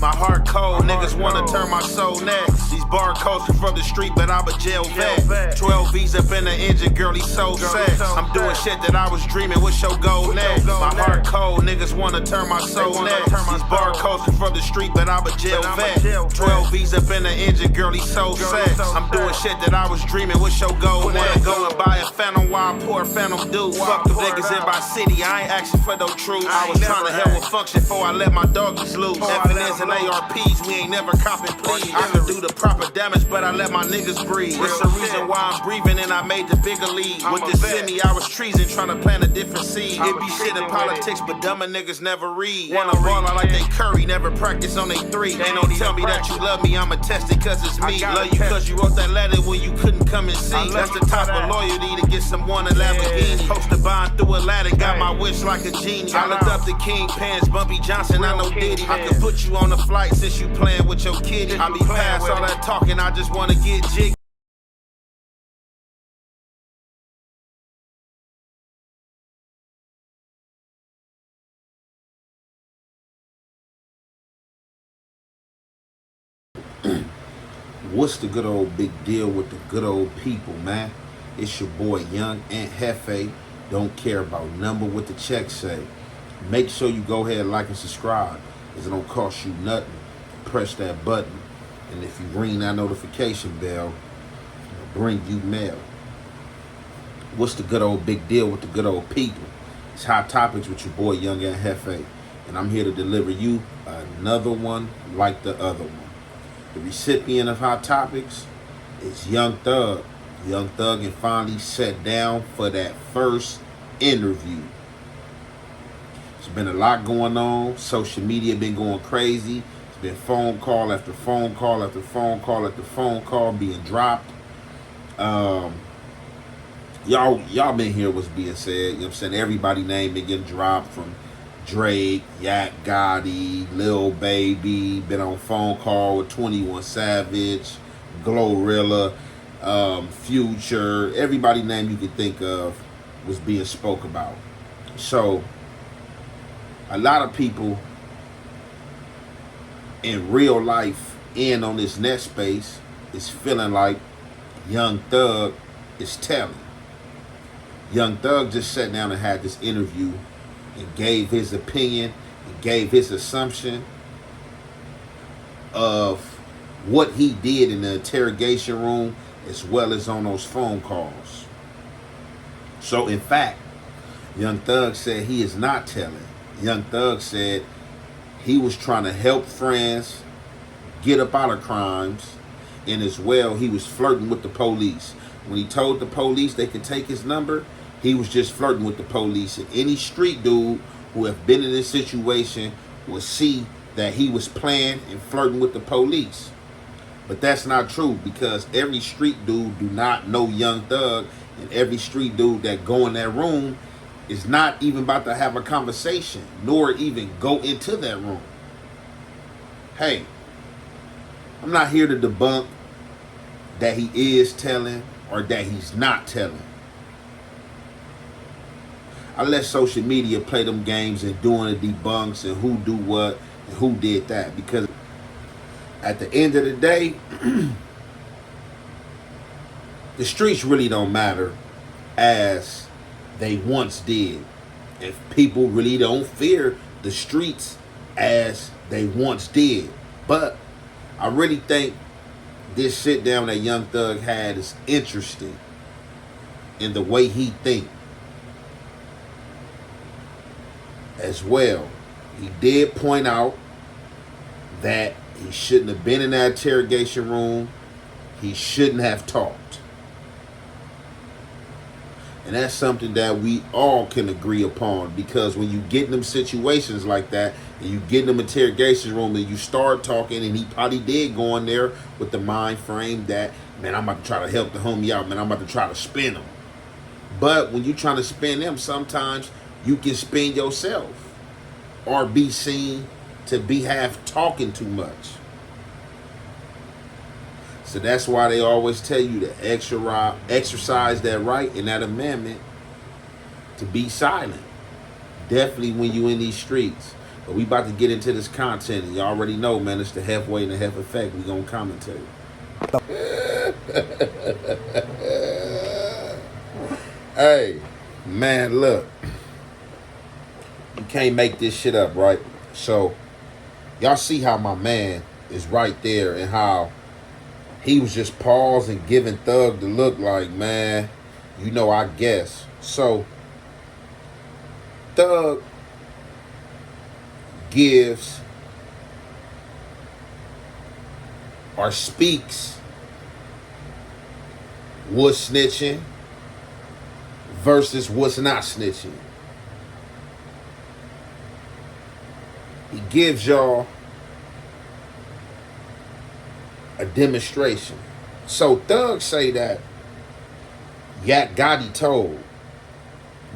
My heart cold, niggas wanna turn my soul next. These barcodes are from the street, but I'm a jail vet. 12 V's up in the engine, girl, he's so sex. I'm doing shit that I was dreaming, what's your goal next? My heart cold, niggas wanna turn my soul next. These barcodes are from the street, but I'm a jail vet. 12 V's up in the engine, girl, he's so sex. I'm doing shit that I was dreaming, what's your goal next? Go and buy a phantom while I pour phantom dude. Fuck the niggas in my city, I ain't asking for no truth. I was trying to help with function before I let my doggies loose. FNS and ARPs, we ain't never copping please. I could do the proper damage, but I let my niggas breathe. It's the reason why I'm breathing and I made the bigger league. With the semi, I was treason, trying to plant a different seed. It be shit in politics, but dumber niggas never read. Wanna ball out like they Curry, never practice on they three. Ain't no tell me that you love me, I'ma test it cause it's me. Love you cause you wrote that letter when you couldn't come and see. That's the type of loyalty to get someone a Lamborghini. Post to bond through a ladder, got my wish like a genie. I looked up the King Pants, Bumpy Johnson, I know Diddy. I could put you on a flight since you playing with your kitty. I be past all that talking, I just wanna get jiggy. What's the good old big deal with the good old people, man? It's your boy Young and Hefe. Don't care about number what the check say. Make sure you go ahead, like and subscribe, because it don't cost you nothing. Press that button, and if you ring that notification bell, it'll bring you mail. What's the good old big deal with the good old people? It's Hot Topics with your boy Young and Hefe, and I'm here to deliver you another one like the other one. The recipient of Hot Topics is Young Thug. Young Thug and finally sat down for that first interview. There's been a lot going on. Social media been going crazy. It's been phone call after phone call after phone call after phone call being dropped. Y'all been hearing what's being said. You know what I'm saying? Everybody's name been getting dropped, from Drake, Yak Gotti, Lil Baby, been on phone call with 21 Savage, Glorilla, Future. Everybody name you could think of was being spoke about. So a lot of people in real life and on this net space is feeling like Young Thug is telling. Young Thug just sat down and had this interview and gave his opinion and gave his assumption of what he did in the interrogation room as well as on those phone calls. So in fact, Young Thug said he is not telling. Young Thug said he was trying to help friends get up out of crimes, and as well he was flirting with the police. When he told the police they could take his number, he was just flirting with the police. And any street dude who have been in this situation will see that he was playing and flirting with the police. But that's not true, because every street dude do not know Young Thug, and every street dude that go in that room is not even about to have a conversation, nor even go into that room. Hey, I'm not here to debunk that he is telling or that he's not telling. I let social media play them games and doing the debunks and who do what and who did that, because at the end of the day, the streets really don't matter as they once did. If people really don't fear the streets as they once did. But I really think this sit down that Young Thug had is interesting in the way he think as well. He did point out that he shouldn't have been in that interrogation room. He shouldn't have talked. And that's something that we all can agree upon, because when you get in them situations like that, and you get in them interrogation room and you start talking, and he probably did go in there with the mind frame that, man, I'm about to try to help the homie out, man, I'm about to try to spin him. But when you're trying to spin them, sometimes you can spin yourself or be seen to be half talking too much. So that's why they always tell you to exercise that right and that amendment to be silent. Definitely when you in these streets. But we about to get into this content, and you already know, man, it's the halfway and the half effect. We gonna commentate. Hey, man, look. You can't make this shit up, right? So, y'all see how my man is right there and how he was just pausing, giving Thug the look like, man, you know, I guess. So, Thug gives or speaks what's snitching versus what's not snitching. He gives y'all a demonstration. So Thug say that Yak Gotti told,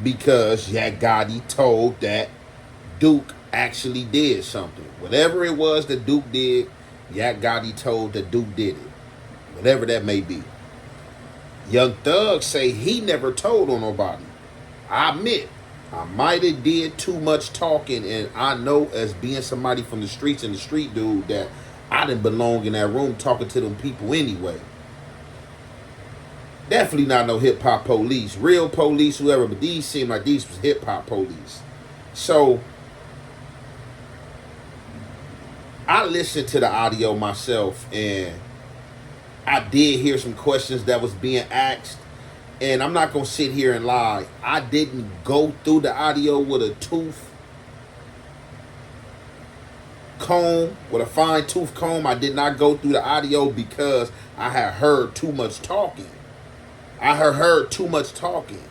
because Yak Gotti told that Duke actually did something. Whatever it was that Duke did, Yak Gotti told that Duke did it. Whatever that may be. Young Thug say he never told on nobody. I admit, I might have did too much talking, and I know as being somebody from the streets and the street dude that I didn't belong in that room talking to them people anyway. Definitely not no hip-hop police. Real police, whoever, but these seem like these was hip-hop police. So, I listened to the audio myself, and I did hear some questions that was being asked. And I'm not going to sit here and lie. I didn't go through the audio with a tooth comb, with a fine tooth comb. I did not go through the audio because I had heard too much talking. I heard too much talking.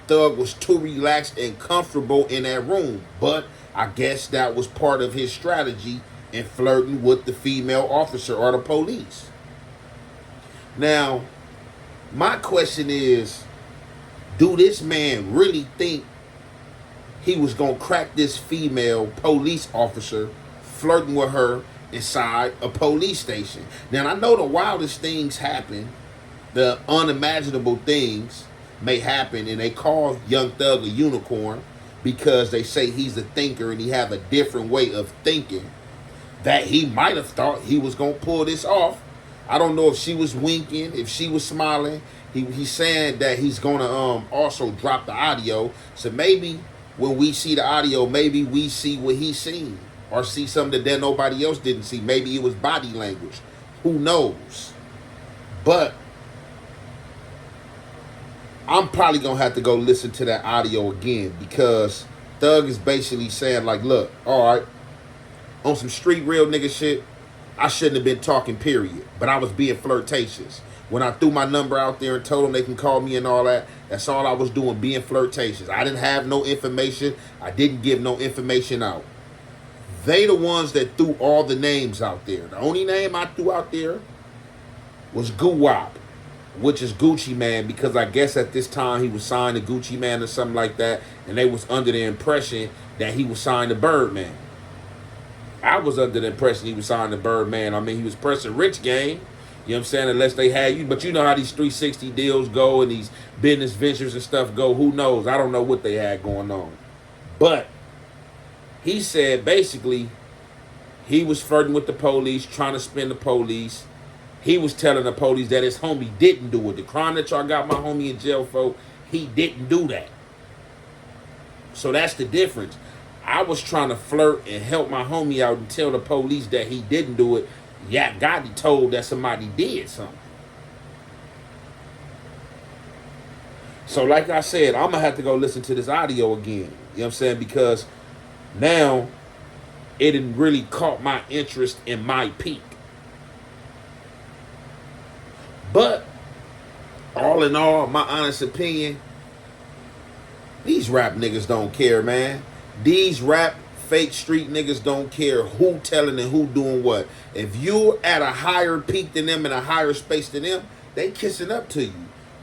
Thug was too relaxed and comfortable in that room. But I guess that was part of his strategy in flirting with the female officer or the police. Now, my question is, do this man really think he was going to crack this female police officer flirting with her inside a police station? Now, I know the wildest things happen. The unimaginable things may happen, and they call Young Thug a unicorn because they say he's a thinker and he have a different way of thinking that he might have thought he was going to pull this off. I don't know if she was winking, if she was smiling. He's saying that he's going to also drop the audio. So maybe when we see the audio, maybe we see what he's seen or see something that nobody else didn't see. Maybe it was body language. Who knows? But I'm probably going to have to go listen to that audio again because Thug is basically saying like, look, all right, on some street real nigga shit, I shouldn't have been talking, period. But I was being flirtatious. When I threw my number out there and told them they can call me and all that, that's all I was doing, being flirtatious. I didn't have no information. I didn't give no information out. They the ones that threw all the names out there. The only name I threw out there was Guwop, which is Gucci Man, because I guess at this time he was signed to Gucci Man or something like that, and they was under the impression that he was signed to Birdman. I was under the impression he was signed to Birdman. I mean, he was pressing Rich Gang. You know what I'm saying? Unless they had you. But you know how these 360 deals go and these business ventures and stuff go. Who knows? I don't know what they had going on. But he said basically he was flirting with the police, trying to spin the police. He was telling the police that his homie didn't do it. The crime that y'all got my homie in jail for, he didn't do that. So that's the difference. I was trying to flirt and help my homie out and tell the police that he didn't do it. Yak Gotti told that somebody did something. So like I said, I'm going to have to go listen to this audio again. You know what I'm saying? Because now it didn't really caught my interest in my peak. But all in all, my honest opinion, these rap niggas don't care, man. These rap fake street niggas don't care who telling and who doing what. If you're at a higher peak than them, in a higher space than them, they kissing up to you.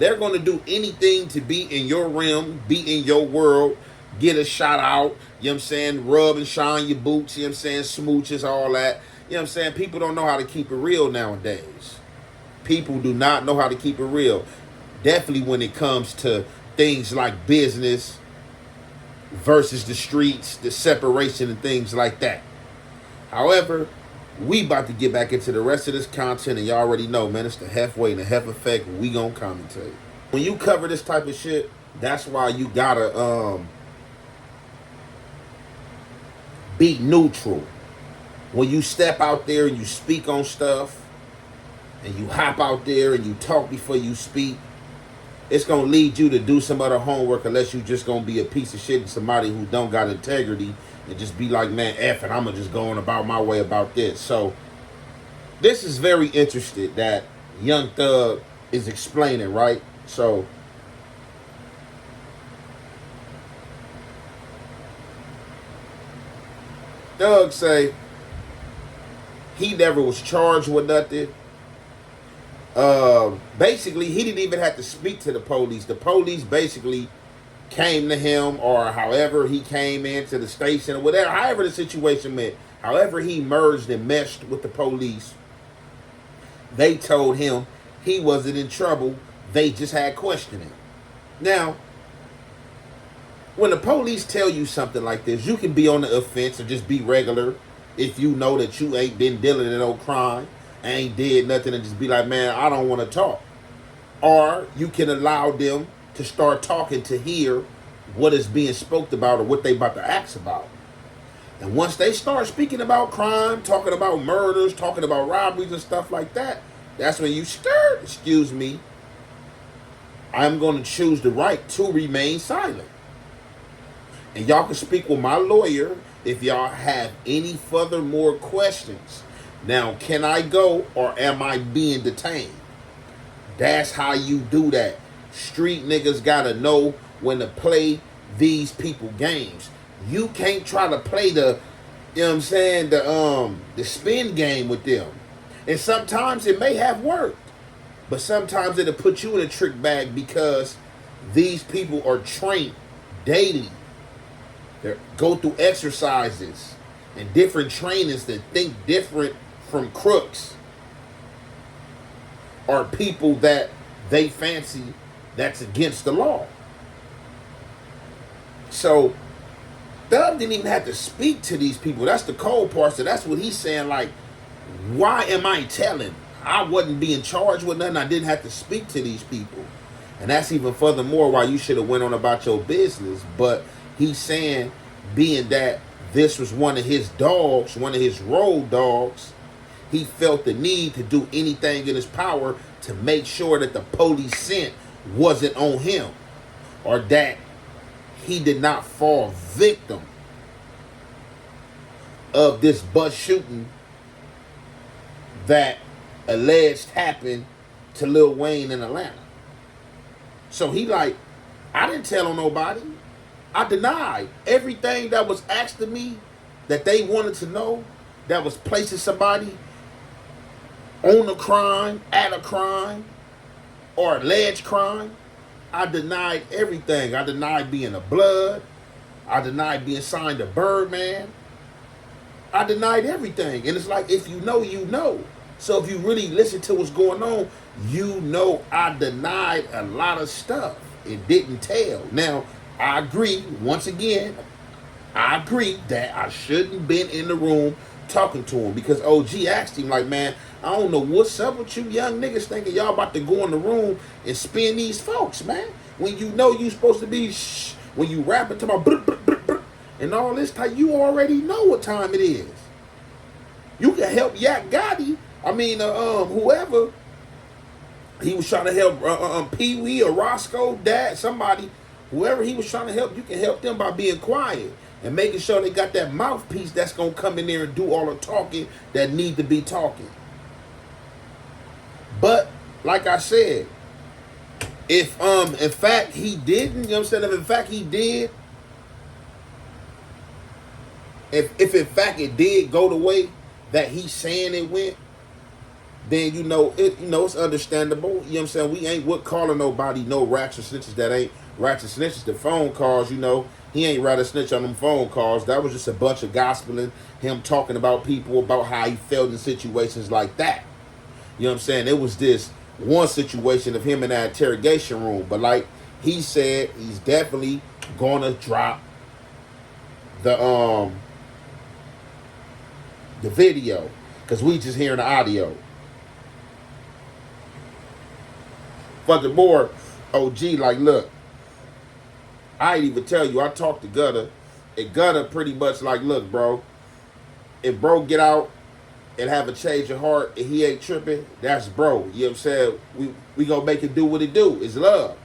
They're going to do anything to be in your realm, be in your world, get a shout out, you know what I'm saying, rub and shine your boots, you know what I'm saying, smooches, all that. You know what I'm saying? People don't know how to keep it real nowadays. People do not know how to keep it real. Definitely when it comes to things like business, versus the streets, the separation and things like that. However, we about to get back into the rest of this content, and y'all already know, man, it's the halfway and the half effect. We gonna commentate. When you cover this type of shit, that's why you gotta be neutral. When you step out there and you speak on stuff, and you hop out there and you talk before you speak, it's gonna lead you to do some other homework, unless you just gonna be a piece of shit and somebody who don't got integrity and just be like, man, F it, I'm gonna just go on about my way about this. So this is very interesting that Young Thug is explaining, right? So Thug say he never was charged with nothing. Basically, he didn't even have to speak to the police. The police basically came to him, or however he came into the station, or whatever, however the situation went, however he merged and meshed with the police, they told him he wasn't in trouble. They just had questioning. Now, when the police tell you something like this, you can be on the offense or just be regular if you know that you ain't been dealing in no crime, ain't did nothing, and just be like, man, I don't want to talk. Or you can allow them to start talking to hear what is being spoke about or what they about to ask about. And once they start speaking about crime, talking about murders, talking about robberies and stuff like that, that's when you stir, excuse me, I'm going to choose the right to remain silent. And y'all can speak with my lawyer if y'all have any further more questions. Now, can I go, or am I being detained? That's how you do that. Street niggas gotta know when to play these people games. You can't try to play the, you know what I'm saying, the spin game with them. And sometimes it may have worked, but sometimes it'll put you in a trick bag, because these people are trained daily. They go through exercises and different trainings that think different from crooks or people that they fancy that's against the law. So Thug didn't even have to speak to these people. That's the cold part. So that's what he's saying, like, why am I telling? I wasn't being charged with nothing. I didn't have to speak to these people. And that's even furthermore why you should have went on about your business. But he's saying, being that this was one of his dogs, one of his road dogs, he felt the need to do anything in his power to make sure that the police scent wasn't on him, or that he did not fall victim of this bus shooting that alleged happened to Lil Wayne in Atlanta. So he like, I didn't tell on nobody. I denied everything that was asked of me that they wanted to know, that was placing somebody on a crime, at a crime, or alleged crime. I denied everything. I denied being a blood. I denied being signed to Birdman. I denied everything. And it's like, if you know, you know. So if you really listen to what's going on, you know I denied a lot of stuff. It didn't tell. Now, I agree, once again, I agree that I shouldn't been in the room talking to him, because OG asked him, like, man, I don't know what's up with you young niggas thinking y'all about to go in the room and spin these folks, man. When you know you supposed to be when you rapping to my and all this time, you already know what time it is. You can help Yak Gotti. I mean, whoever he was trying to help, Pee Wee or Roscoe, Dad, somebody, whoever he was trying to help, you can help them by being quiet and making sure they got that mouthpiece that's gonna come in there and do all the talking that need to be talking. But like I said, if in fact he didn't, you know what I'm saying? If in fact he did, if in fact it did go the way that he's saying it went, then it's understandable. You know what I'm saying? We ain't calling nobody no rats or snitches that ain't rats and snitches. The phone calls, he ain't rather snitch on them phone calls. That was just a bunch of gospeling, him talking about people, about how he felt in situations like that. You know what I'm saying? It was this one situation of him in that interrogation room. But like he said, he's definitely gonna drop the video, because we just hearing the audio. Furthermore, OG, like, look, I ain't even tell you, I talked to Gunna, and Gunna pretty much like, look, bro, if bro get out and have a change of heart and he ain't tripping, that's bro. You know what I'm saying? We gonna make it do what it do. It's love.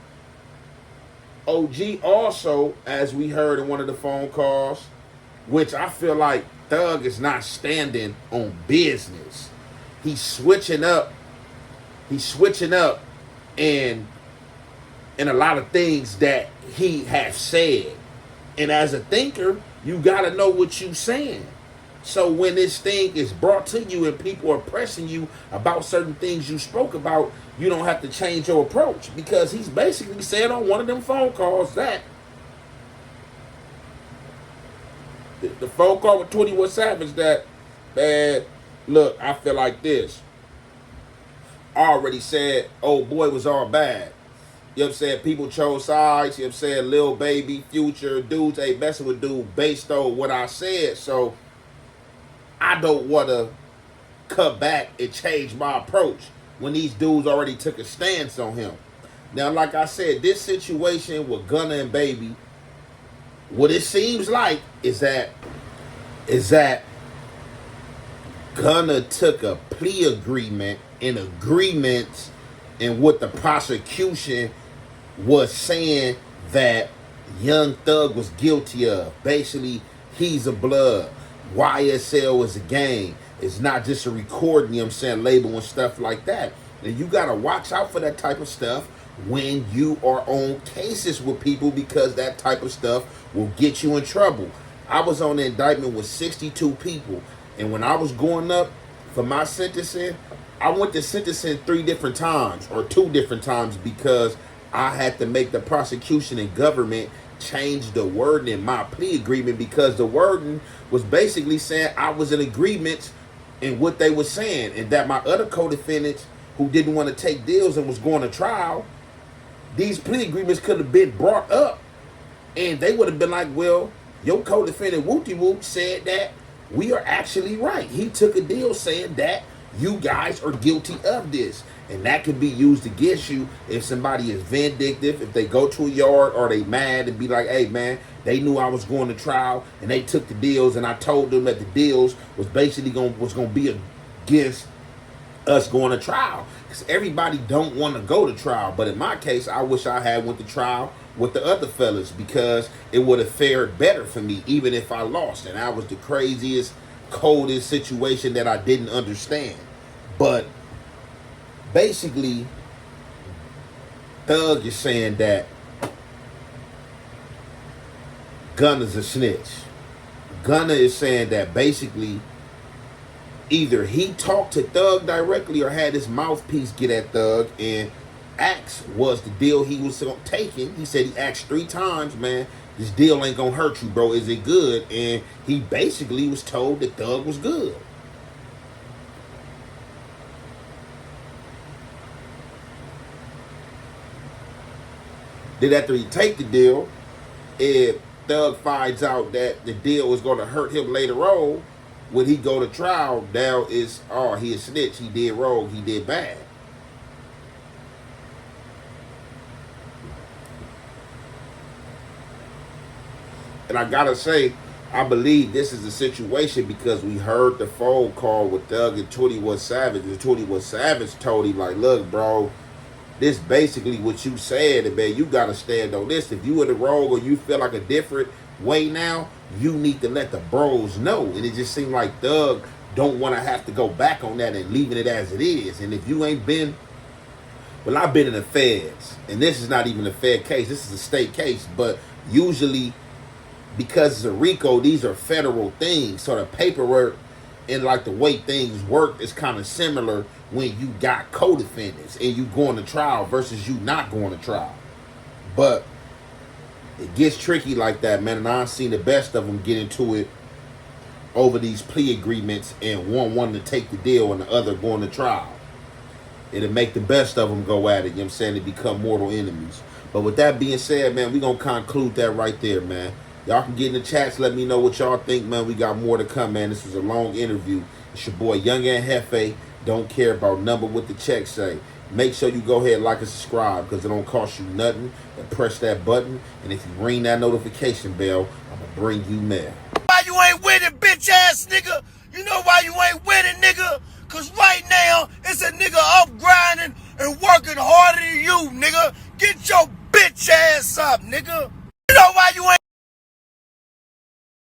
OG also, as we heard in one of the phone calls, which I feel like Thug is not standing on business. He's switching up. He's switching up in a lot of things that he has said. And as a thinker, you gotta know what you saying. So when this thing is brought to you and people are pressing you about certain things you spoke about, you don't have to change your approach, because he's basically said on one of them phone calls that the phone call with 21 Savage that, man, look, I feel like this. I already said old boy was all bad. You know what I'm saying? People chose sides. You know what I'm saying? Lil Baby, Future, dudes ain't messing with dude based on what I said. So I don't want to cut back and change my approach when these dudes already took a stance on him. Now, like I said, this situation with Gunna and Baby, what it seems like is that Gunna took a plea agreement and agreements in what the prosecution was saying that Young Thug was guilty of. Basically, he's a blood. YSL is a gang. It's not just a recording, you know what I'm saying, label and stuff like that. And you got to watch out for that type of stuff when you are on cases with people, because that type of stuff will get you in trouble. I was on the indictment with 62 people. And when I was going up for my sentencing, I went to sentencing 3 different times or 2 different times, because I had to make the prosecution and government change the wording in my plea agreement, because the wording was basically saying I was in agreement in what they were saying, and that my other co-defendants who didn't want to take deals and was going to trial, these plea agreements could have been brought up and they would have been like, well, your co-defendant Wooty Woot said that we are actually right. He took a deal saying that you guys are guilty of this. And that can be used against you if somebody is vindictive, if they go to a yard or they mad and be like, hey, man, they knew I was going to trial and they took the deals, and I told them that the deals was basically going to be against us going to trial. Because everybody don't want to go to trial. But in my case, I wish I had went to trial with the other fellas, because it would have fared better for me even if I lost. And that was the craziest, coldest situation that I didn't understand. But basically, Thug is saying that Gunna's a snitch. Gunna is saying that basically either he talked to Thug directly or had his mouthpiece get at Thug, and asked was the deal he was taking. He said he asked 3 times, man, this deal ain't gonna hurt you, bro. Is it good? And he basically was told that Thug was good. Then after he take the deal, if Thug finds out that the deal is going to hurt him later on, when he go to trial, now it's, oh, he a snitch, he did wrong, he did bad. And I gotta say, I believe this is a situation because we heard the phone call with Thug and 21 Savage, and 21 Savage told him, like, look, bro, this basically what you said, and man, you gotta stand on this. If you in the wrong or you feel like a different way now, you need to let the bros know. And it just seemed like Thug don't want to have to go back on that and leaving it as it is. And if you ain't been, well, I've been in the feds, and this is not even a fed case, this is a state case, but usually because it's a RICO, these are federal things, so the paperwork and like the way things work is kind of similar when you got co-defendants and you going to trial versus you not going to trial. But it gets tricky like that, man, and I've seen the best of them get into it over these plea agreements, and one wanting to take the deal and the other going to trial. It'll make the best of them go at it, you know what I'm saying, to become mortal enemies. But with that being said, man, we're going to conclude that right there, man. Y'all can get in the chats. Let me know what y'all think, man. We got more to come, man. This was a long interview. It's your boy, Young and Hefe. Don't care about number what the check say. Make sure you go ahead, like and subscribe, because it don't cost you nothing. And press that button. And if you ring that notification bell, I'm going to bring you mail. Why you ain't with it, bitch ass nigga? You know why you ain't with it, nigga? Cause right now, it's a nigga up grinding and working harder than you, nigga. Get your bitch ass up, nigga.